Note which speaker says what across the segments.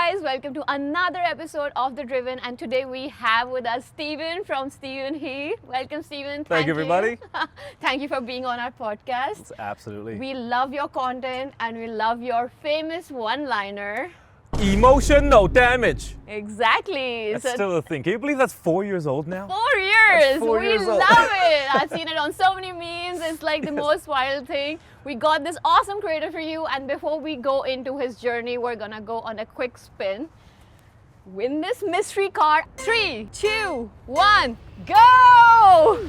Speaker 1: guys, welcome to another episode of The Driven, and today we have with us Steven from Steven He. Welcome Steven.
Speaker 2: Thank you everybody.
Speaker 1: Thank you for being on our podcast.
Speaker 2: Absolutely.
Speaker 1: We love your content and we love your famous one-liner.
Speaker 2: Emotional damage.
Speaker 1: Exactly.
Speaker 2: That's still a thing. Can you believe that's 4 years old now?
Speaker 1: 4 years.
Speaker 2: That's 4 years
Speaker 1: we
Speaker 2: old.
Speaker 1: love it. I've seen it on so many memes. It's like the most viral thing. We got this awesome creator for you, and before we go into his journey, we're gonna go on a quick spin. Win this mystery car. 3, 2, 1, go! Oh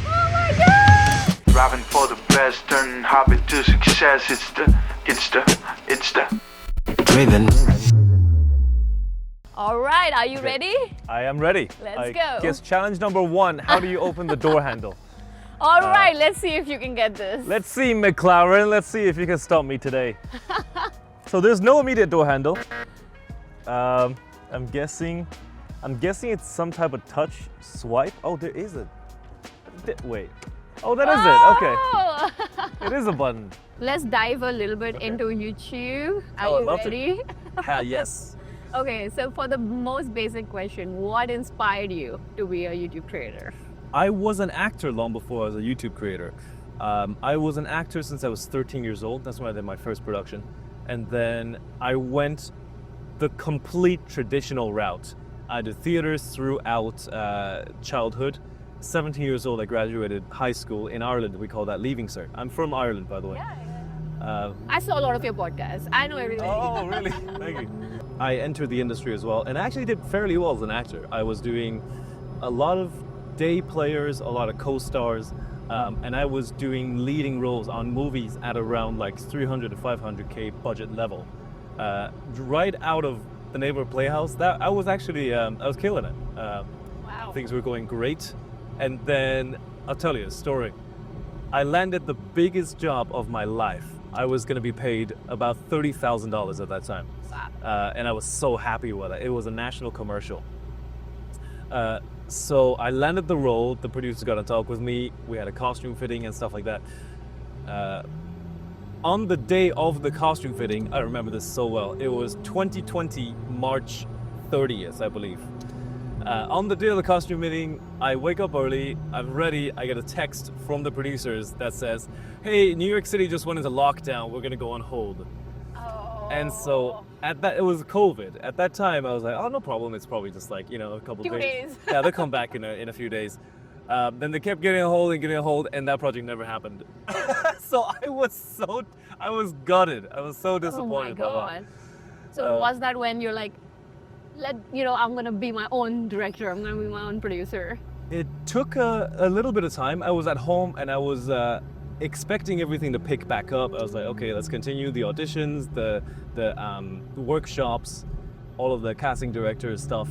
Speaker 1: my God!
Speaker 3: Driving for the best, turning hobby to success. It's the Driven.
Speaker 1: All right, are you ready?
Speaker 2: I am ready.
Speaker 1: Let's go.
Speaker 2: Guess challenge number 1, how do you open the door handle?
Speaker 1: All right, let's see if you can get this.
Speaker 2: Let's see, McLaren. Let's see if you can stop me today. So there's no immediate door handle. I'm guessing it's some type of touch swipe. Oh, there is a. Wait. Oh, that is it. Okay. It is a button.
Speaker 1: Let's dive a little bit into YouTube. Are
Speaker 2: Oh, I'd
Speaker 1: you
Speaker 2: love to.
Speaker 1: ready?
Speaker 2: Yes.
Speaker 1: Okay, so for the most basic question, what inspired you to be a YouTube creator?
Speaker 4: I was an actor long before I was a YouTube creator. I was an actor since I was 13 years old. That's when I did my first production. And then I went the complete traditional route. I did theaters throughout childhood. 17 years old, I graduated high school in Ireland. We call that leaving cert. I'm from Ireland, by the way.
Speaker 1: I saw a lot of your podcasts. I know everything.
Speaker 2: Oh, really? Thank you.
Speaker 4: I entered the industry as well, and I actually did fairly well as an actor. I was doing a lot of day players, a lot of co-stars, and I was doing leading roles on movies at around like 300 to 500K budget level. Right out of the neighborhood playhouse, that I was actually, I was killing it.
Speaker 1: Wow.
Speaker 4: Things were going great. And then I'll tell you a story. I landed the biggest job of my life. I was going to be paid about $30,000 at that time. And I was so happy with it. It was a national commercial. So I landed the role. The producer got to talk with me. We had a costume fitting and stuff like that. On the day of the costume fitting, I remember this so well. It was 2020, March 30th, I believe. On the day of the costume fitting, I wake up early, I'm ready, I get a text from the producers that says, hey, New York City just went into lockdown, we're gonna go on hold.
Speaker 1: Oh.
Speaker 4: And so it was COVID. At that time, I was like, oh, no problem. It's probably just like, a couple
Speaker 1: Few
Speaker 4: days.
Speaker 1: days.
Speaker 4: Yeah, they'll come back in a few days. Then they kept getting a hold, and that project never happened. So I was gutted. I was so
Speaker 1: Oh
Speaker 4: disappointed.
Speaker 1: my God. So was that when you're like, I'm gonna be my own director, I'm gonna be my own producer?
Speaker 4: It took a little bit of time. I was at home and I was expecting everything to pick back up. I was like, okay, let's continue the auditions, the workshops, all of the casting director stuff.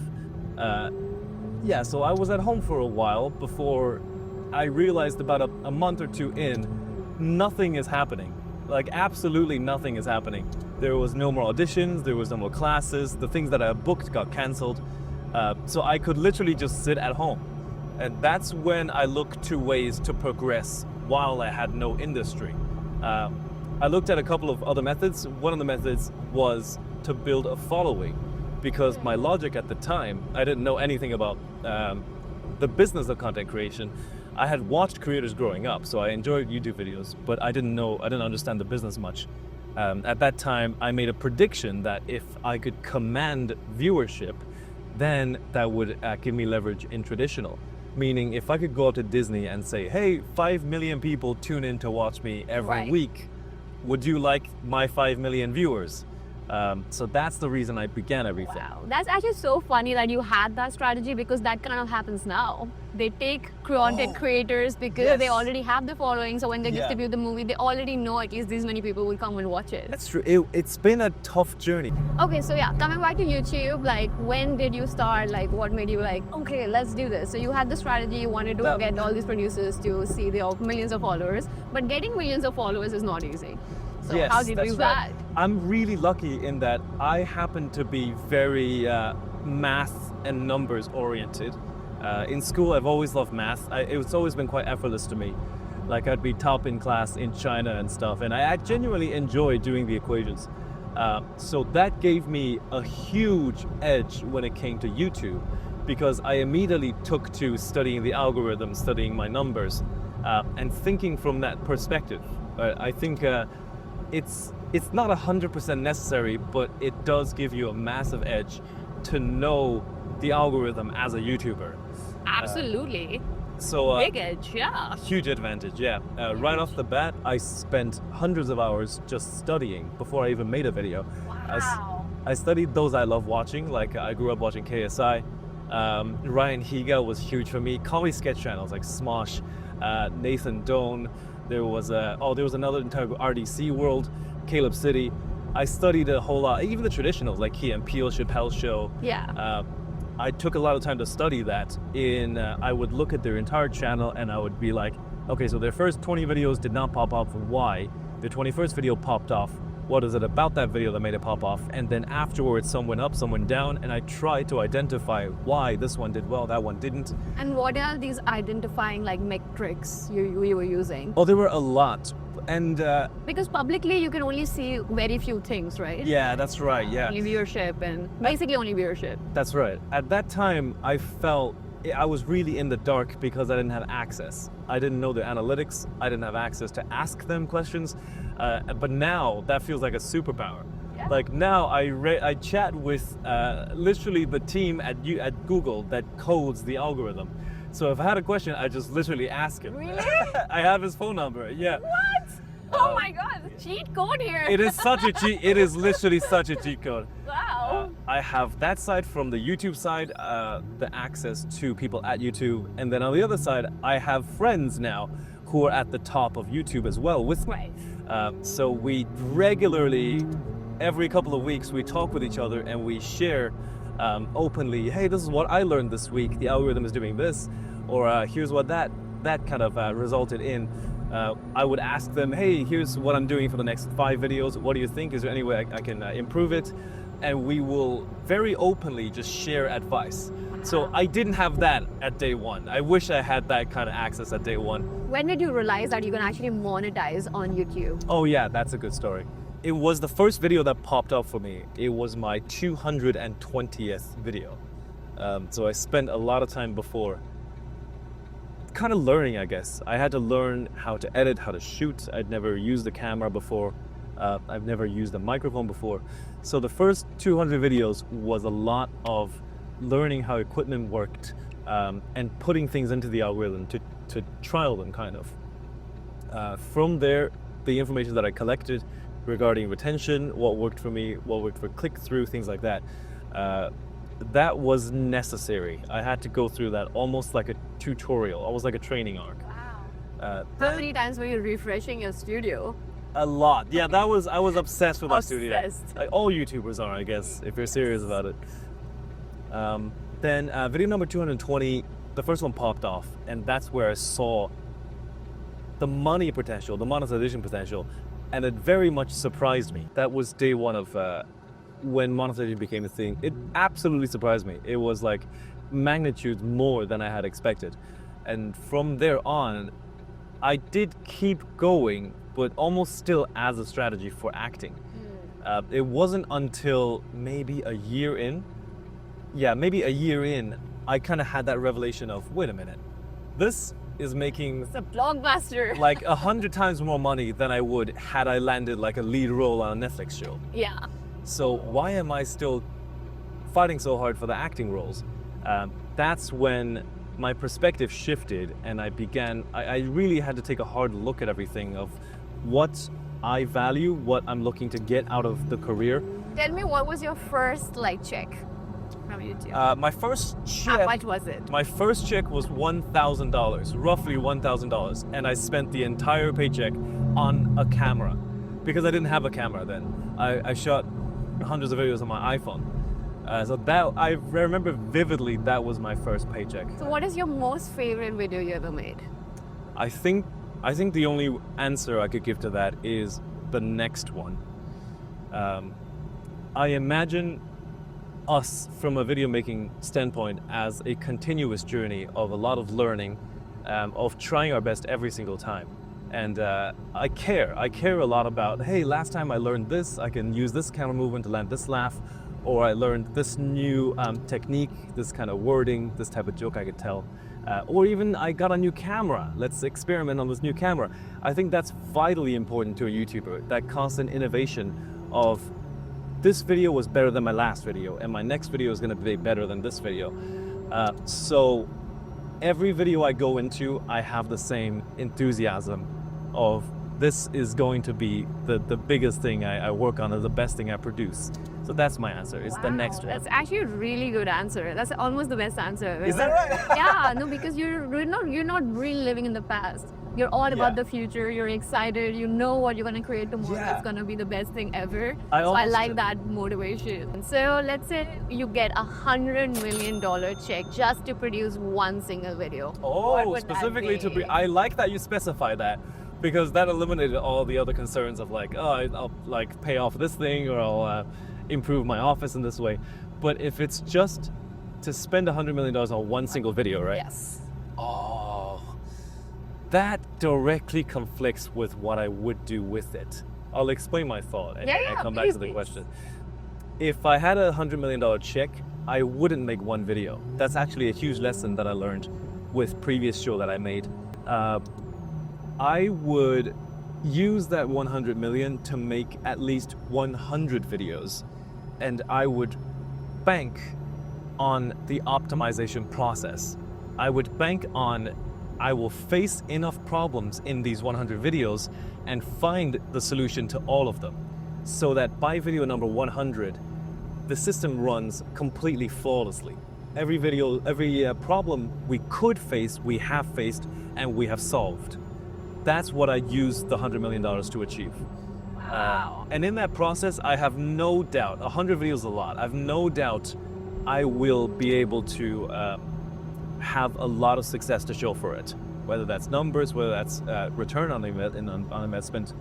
Speaker 4: So I was at home for a while before I realized about a month or two in, nothing is happening. Like absolutely nothing is happening. There was no more auditions, there was no more classes, the things that I booked got canceled. So I could literally just sit at home. And that's when I looked to ways to progress while I had no industry. I looked at a couple of other methods. One of the methods was to build a following, because my logic at the time, I didn't know anything about the business of content creation. I had watched creators growing up, so I enjoyed YouTube videos, but I didn't understand the business much. At that time, I made a prediction that if I could command viewership, then that would give me leverage in traditional. Meaning, if I could go out to Disney and say, hey, 5 million people tune in to watch me every week, would you like my 5 million viewers? So that's the reason I began everything.
Speaker 1: Wow, that's actually so funny that you had that strategy, because that kind of happens now. They take content creators because they already have the following, so when they distribute the movie, they already know at least these many people will come and watch it.
Speaker 4: That's true. It's been a tough journey.
Speaker 1: Okay, so coming back to YouTube, like when did you start? Like what made you like, okay, let's do this? So you had the strategy, you wanted to get all these producers to see the millions of followers, but getting millions of followers is not easy. So
Speaker 4: Yes,
Speaker 1: how did you do that?
Speaker 4: I'm really lucky in that I happen to be very math and numbers oriented. In school, I've always loved math. It's always been quite effortless to me. Like I'd be top in class in China and stuff, and I genuinely enjoy doing the equations. So that gave me a huge edge when it came to YouTube, because I immediately took to studying the algorithm, studying my numbers, and thinking from that perspective. I think it's not 100% necessary, but it does give you a massive edge to know the algorithm as a YouTuber.
Speaker 1: Absolutely.
Speaker 4: So
Speaker 1: Big edge, yeah.
Speaker 4: huge advantage, yeah. Right off the bat, I spent hundreds of hours just studying before I even made a video.
Speaker 1: Wow.
Speaker 4: I studied those I love watching, like I grew up watching KSI. Ryan Higa was huge for me. Comedy sketch channels like Smosh, Nathan Doan. There was another entire RDC World, Caleb City. I studied a whole lot, even the traditionals like Key and Peele, Chappelle Show.
Speaker 1: Yeah.
Speaker 4: I took a lot of time to study that. I would look at their entire channel and I would be like, okay, so their first 20 videos did not pop off. Why? Their 21st video popped off. What is it about that video that made it pop off? And then afterwards, some went up, some went down, and I tried to identify why this one did well, that one didn't.
Speaker 1: And what are these identifying like metrics you were using?
Speaker 4: Oh, there were a lot. And
Speaker 1: Because publicly you can only see very few things, right?
Speaker 4: yeah, that's right, yeah.
Speaker 1: Only viewership and basically only viewership.
Speaker 4: That's right. At that time, I felt I was really in the dark because I didn't have access. I didn't know the analytics. I didn't have access to ask them questions. But now that feels like a superpower.
Speaker 1: Yeah.
Speaker 4: Like now I chat with literally the team at Google that codes the algorithm. So if I had a question, I just literally ask him.
Speaker 1: Really?
Speaker 4: I have his phone number. Yeah.
Speaker 1: What? Oh my god, cheat code here.
Speaker 4: It is such a cheat. It is literally such a cheat code.
Speaker 1: Wow.
Speaker 4: I have that side from the YouTube side, the access to people at YouTube, and then on the other side, I have friends now who are at the top of YouTube as well with me.
Speaker 1: Right.
Speaker 4: So we regularly, every couple of weeks, we talk with each other and we share openly. Hey, this is what I learned this week. The algorithm is doing this, or here's what that kind of resulted in. I would ask them, hey, here's what I'm doing for the next 5 videos. What do you think? Is there any way I can improve it? And we will very openly just share advice. So I didn't have that at day one. I wish I had that kind of access at day one.
Speaker 1: When did you realize that you can actually monetize on YouTube?
Speaker 4: Oh yeah, that's a good story. It was the first video that popped up for me. It was my 220th video. So I spent a lot of time before kind of learning, I guess. I had to learn how to edit, how to shoot. I'd never used a camera before. I've never used a microphone before. So the first 200 videos was a lot of learning how equipment worked and putting things into the algorithm to trial them, kind of. From there, the information that I collected regarding retention, what worked for me, what worked for click-through, things like that, that was necessary. I had to go through that almost like a tutorial, almost like a training arc.
Speaker 1: Wow. How many times were you refreshing your studio?
Speaker 4: A lot. Yeah, I was obsessed with my studio.
Speaker 1: Obsessed.
Speaker 4: Like all YouTubers are, I guess, if you're serious about it. Then video number 220, the first one popped off, and that's where I saw the money potential, the monetization potential, and it very much surprised me. That was day one of when monetization became a thing. It absolutely surprised me. It was like magnitudes more than I had expected. And from there on, I did keep going, but almost still as a strategy for acting. It wasn't until maybe a year in, I kind of had that revelation of, wait a minute, this is making
Speaker 1: It's a blockbuster.
Speaker 4: like 100 times more money than I would had I landed like a lead role on a Netflix show.
Speaker 1: Yeah.
Speaker 4: So why am I still fighting so hard for the acting roles? That's when my perspective shifted and I really had to take a hard look at everything of what I value, what I'm looking to get out of the career.
Speaker 1: Tell me, what was your first check from YouTube?
Speaker 4: My first check,
Speaker 1: What was it?
Speaker 4: my first check was $1,000, roughly $1,000, and I spent the entire paycheck on a camera because I didn't have a camera then. I shot hundreds of videos on my iPhone. So that I remember vividly. That was my first paycheck.
Speaker 1: So what is your most favorite video you ever made?
Speaker 4: I think the only answer I could give to that is the next one. I imagine us from a video making standpoint as a continuous journey of a lot of learning, of trying our best every single time. And I care a lot about, hey, last time I learned this, I can use this camera movement to land this laugh, or I learned this new technique, this kind of wording, this type of joke I could tell. Or even I got a new camera, let's experiment on this new camera. I think that's vitally important to a YouTuber, that constant innovation of this video was better than my last video, and my next video is gonna be better than this video. So every video I go into, I have the same enthusiasm of this is going to be the biggest thing I work on, or the best thing I produce. So that's my answer. It's the next one.
Speaker 1: That's actually a really good answer. That's almost the best answer.
Speaker 4: Is that right?
Speaker 1: Yeah, no, because you're not really living in the past. You're all about
Speaker 4: Yeah.
Speaker 1: the future. You're excited. You know what you're gonna create tomorrow.
Speaker 4: Yeah.
Speaker 1: It's gonna be the best thing ever.
Speaker 4: I
Speaker 1: So I
Speaker 4: almost
Speaker 1: like
Speaker 4: did.
Speaker 1: that motivation. So let's say you get $100 million check just to produce one single video. What
Speaker 4: Oh,
Speaker 1: would that
Speaker 4: specifically to
Speaker 1: be?
Speaker 4: be, I like that you specify that, because that eliminated all the other concerns of like, oh, I'll like pay off this thing, or I'll improve my office in this way. But if it's just to spend $100 million on one single video, right?
Speaker 1: Yes.
Speaker 4: Oh, that directly conflicts with what I would do with it. I'll explain my thought and,
Speaker 1: Yeah,
Speaker 4: and
Speaker 1: yeah,
Speaker 4: come back
Speaker 1: please,
Speaker 4: to the
Speaker 1: please.
Speaker 4: question. If I had a $100 million check, I wouldn't make one video. That's actually a huge lesson that I learned with previous show that I made. I would use that 100 million to make at least 100 videos, and I would bank on the optimization process. I would bank on I will face enough problems in these 100 videos and find the solution to all of them, so that by video number 100, the system runs completely flawlessly. Every video, every problem we could face, we have faced, and we have solved. That's what I used the $100 million to achieve.
Speaker 1: Wow.
Speaker 4: And in that process, I have no doubt, 100 videos is a lot, I have no doubt I will be able to have a lot of success to show for it. Whether that's numbers, whether that's return on investment,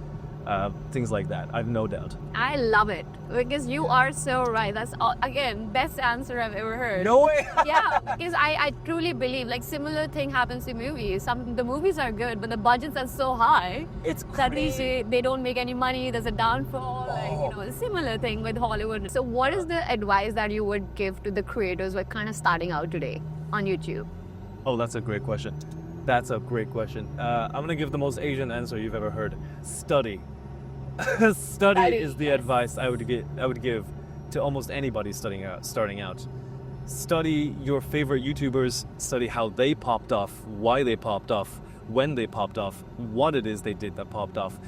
Speaker 4: things like that. I have no doubt.
Speaker 1: I love it because you are so right. That's all, again, best answer I've ever heard.
Speaker 4: No way!
Speaker 1: Yeah, because I truly believe like similar thing happens to movies. The movies are good, but the budgets are so high
Speaker 4: It's
Speaker 1: that
Speaker 4: crazy.
Speaker 1: they don't make any money. There's a downfall. Like, you know, a similar thing with Hollywood. So what is the advice that you would give to the creators who are kind of starting out today on YouTube?
Speaker 4: Oh, that's a great question. That's a great question. I'm gonna give the most Asian answer you've ever heard. Study. Study is the advice I would give to almost anybody starting out. Study your favorite YouTubers. Study how they popped off, why they popped off, when they popped off, what it is they did that popped off.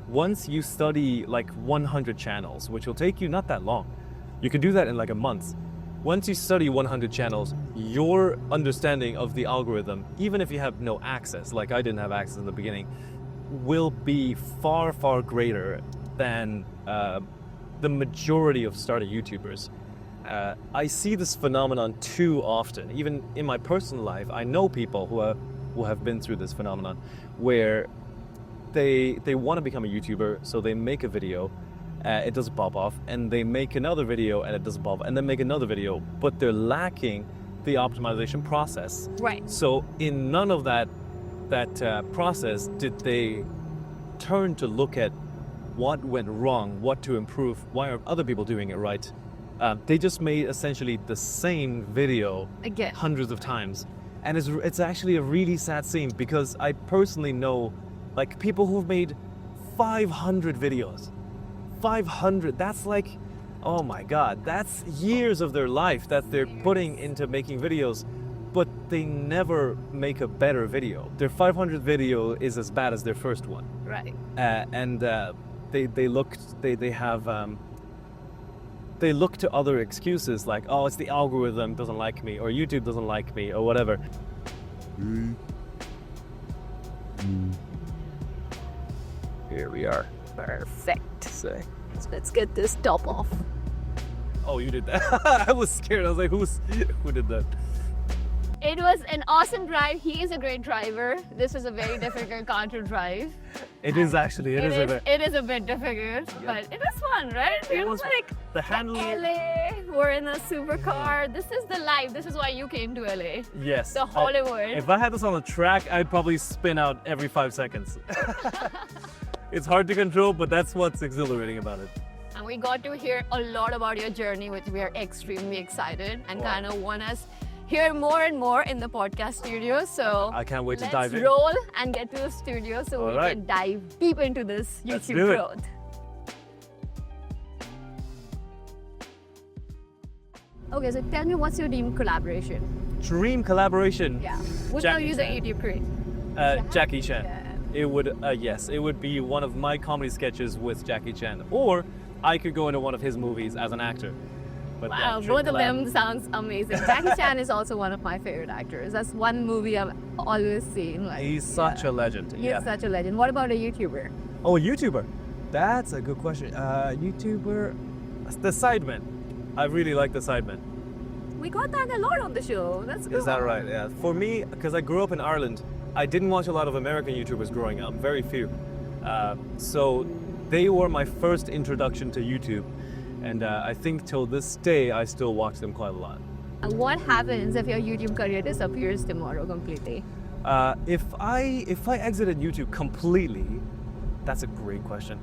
Speaker 4: Once you study like 100 channels, which will take you not that long, you could do that in like a month. Once you study 100 channels, your understanding of the algorithm, even if you have no access, like I didn't have access in the beginning, will be far, far greater than the majority of starter YouTubers. I see this phenomenon too often. Even in my personal life, I know people who have been through this phenomenon where they want to become a YouTuber, so they make a video, it doesn't pop off, and they make another video and it doesn't pop off, and then make another video, but they're lacking the optimization process.
Speaker 1: Right.
Speaker 4: So in none of that process did they turn to look at what went wrong, what to improve, why are other people doing it right. They just made essentially the same video
Speaker 1: Again.
Speaker 4: hundreds of times. And it's actually a really sad scene, because I personally know like people who've made 500 videos. 500, that's like, oh my God, that's years of their life that they're putting into making videos, but they never make a better video. Their 500 video is as bad as their first one.
Speaker 1: Right.
Speaker 4: They look to other excuses like, oh, it's the algorithm doesn't like me, or YouTube doesn't like me, or whatever. Here we are.
Speaker 1: Perfect.
Speaker 4: Say.
Speaker 1: So let's get this top off.
Speaker 4: Oh, you did that. I was scared. I was like, who did that?
Speaker 1: It was an awesome drive. He is a great driver. This is a very difficult car to drive.
Speaker 4: It is actually. It is a bit.
Speaker 1: It is a bit difficult, but it was fun, right?
Speaker 4: It was
Speaker 1: like
Speaker 4: the handling.
Speaker 1: LA. We're in a supercar. This is the life. This is why you came to LA.
Speaker 4: Yes.
Speaker 1: The Hollywood.
Speaker 4: If I had this on the track, I'd probably spin out every 5 seconds. It's hard to control, but that's what's exhilarating about it.
Speaker 1: And we got to hear a lot about your journey, which we are extremely excited and kind of want us hear more and more in the podcast studio. So
Speaker 4: I can't wait to
Speaker 1: let's
Speaker 4: dive in.
Speaker 1: roll and get to the studio so
Speaker 4: All
Speaker 1: we
Speaker 4: right.
Speaker 1: can dive deep into this
Speaker 4: Let's
Speaker 1: YouTube
Speaker 4: do it.
Speaker 1: growth. Okay, so tell me, what's your dream collaboration?
Speaker 4: Dream collaboration.
Speaker 1: Yeah. Which
Speaker 4: Jackie
Speaker 1: are you the
Speaker 4: Chan.
Speaker 1: YouTube creator?
Speaker 4: Jackie Chan.
Speaker 1: Yeah.
Speaker 4: It would, yes, it would be one of my comedy sketches with Jackie Chan, or I could go into one of his movies as an actor. But yeah,
Speaker 1: Wow,
Speaker 4: dream
Speaker 1: both of
Speaker 4: collab.
Speaker 1: them sounds amazing. Jackie Chan is also one of my favorite actors. That's one movie I've always seen. Like,
Speaker 4: He's such a legend.
Speaker 1: He's such a legend. What about a YouTuber?
Speaker 4: Oh, a YouTuber. That's a good question. YouTuber, the Sidemen. I really like the Sidemen.
Speaker 1: We got that a lot on the show. That's good.
Speaker 4: Is that right? Yeah. For me, because I grew up in Ireland, I didn't watch a lot of American YouTubers growing up, very few. So they were my first introduction to YouTube. And I think till this day, I still watch them quite a lot.
Speaker 1: And what happens if your YouTube career disappears tomorrow completely?
Speaker 4: If I exited YouTube completely, that's a great question.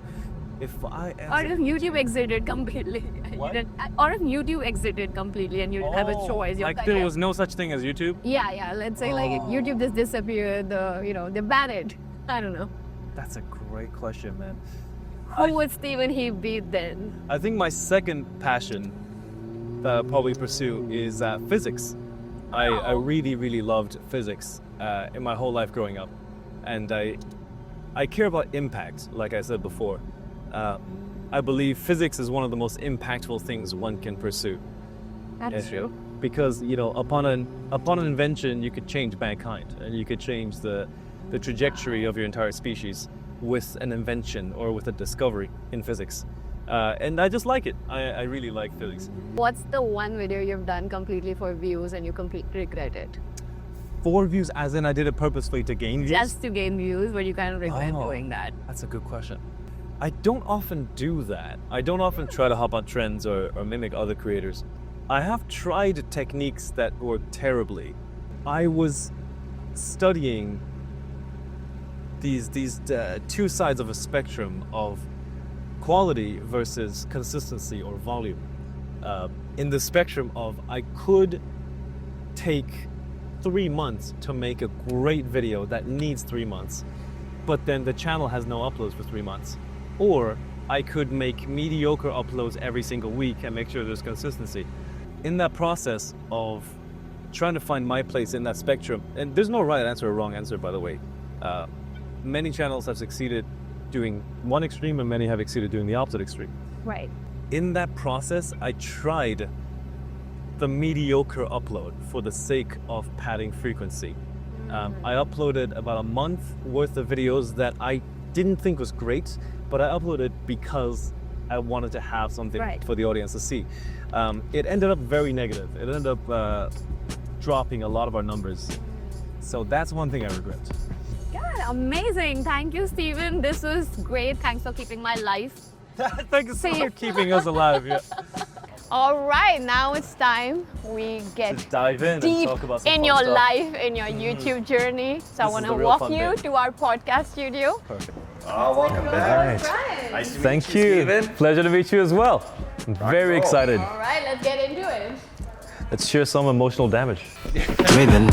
Speaker 4: If I
Speaker 1: Or if YouTube exited completely.
Speaker 4: What?
Speaker 1: Or if YouTube exited completely and you didn't have a choice. your
Speaker 4: Like
Speaker 1: career-
Speaker 4: there was no such thing as YouTube?
Speaker 1: Yeah. Let's say like YouTube just disappeared. They banned it. I don't know.
Speaker 4: That's a great question, man.
Speaker 1: Who would Stephen Heap be then?
Speaker 4: I think my second passion that I'll probably pursue is physics. I really, really loved physics in my whole life growing up. And I care about impact, like I said before. I believe physics is one of the most impactful things one can pursue.
Speaker 1: That's true.
Speaker 4: Because, upon an invention, you could change mankind and you could change the trajectory of your entire species with an invention or with a discovery in physics. And I just like it. I really like physics.
Speaker 1: What's the one video you've done completely for views and you completely regret it?
Speaker 4: 4 views, as in I did it purposefully to gain views?
Speaker 1: Just to gain views, but you kind of regret
Speaker 4: Oh.
Speaker 1: doing that.
Speaker 4: That's a good question. I don't often do that. I don't often try to hop on trends or mimic other creators. I have tried techniques that work terribly. I was studying these two sides of a spectrum of quality versus consistency or volume. In the spectrum of I could take 3 months to make a great video that needs 3 months, but then the channel has no uploads for 3 months. Or I could make mediocre uploads every single week and make sure there's consistency. In that process of trying to find my place in that spectrum, and there's no right answer or wrong answer, by the way. Many channels have succeeded doing one extreme and many have exceeded doing the opposite extreme.
Speaker 1: Right.
Speaker 4: In that process, I tried the mediocre upload for the sake of padding frequency. I uploaded about a month worth of videos that I didn't think was great, but I uploaded because I wanted to have something
Speaker 1: Right.
Speaker 4: for the audience to see. It ended up very negative. It ended up dropping a lot of our numbers. So that's one thing I regret.
Speaker 1: God, amazing. Thank you, Stephen. This was great. Thanks for keeping my life.
Speaker 4: Thank you so much
Speaker 1: Safe.
Speaker 4: for keeping us alive. Yeah.
Speaker 1: All right, now it's time we get
Speaker 4: Let's dive in
Speaker 1: deep
Speaker 4: and talk about some
Speaker 1: in
Speaker 4: fun
Speaker 1: your
Speaker 4: stuff.
Speaker 1: life, in your YouTube journey. So I
Speaker 4: This
Speaker 1: want
Speaker 4: is
Speaker 1: to
Speaker 4: the real
Speaker 1: walk
Speaker 4: fun
Speaker 1: you
Speaker 4: bit.
Speaker 1: to our podcast studio.
Speaker 4: Perfect.
Speaker 5: Oh, welcome back.
Speaker 1: Right.
Speaker 5: Nice to meet
Speaker 2: Thank
Speaker 5: you,
Speaker 2: you.
Speaker 5: Steven.
Speaker 2: Pleasure to meet you as well. I'm very
Speaker 5: roll.
Speaker 2: excited.
Speaker 1: All right, let's get into it.
Speaker 2: Let's share some emotional damage.
Speaker 3: Raven.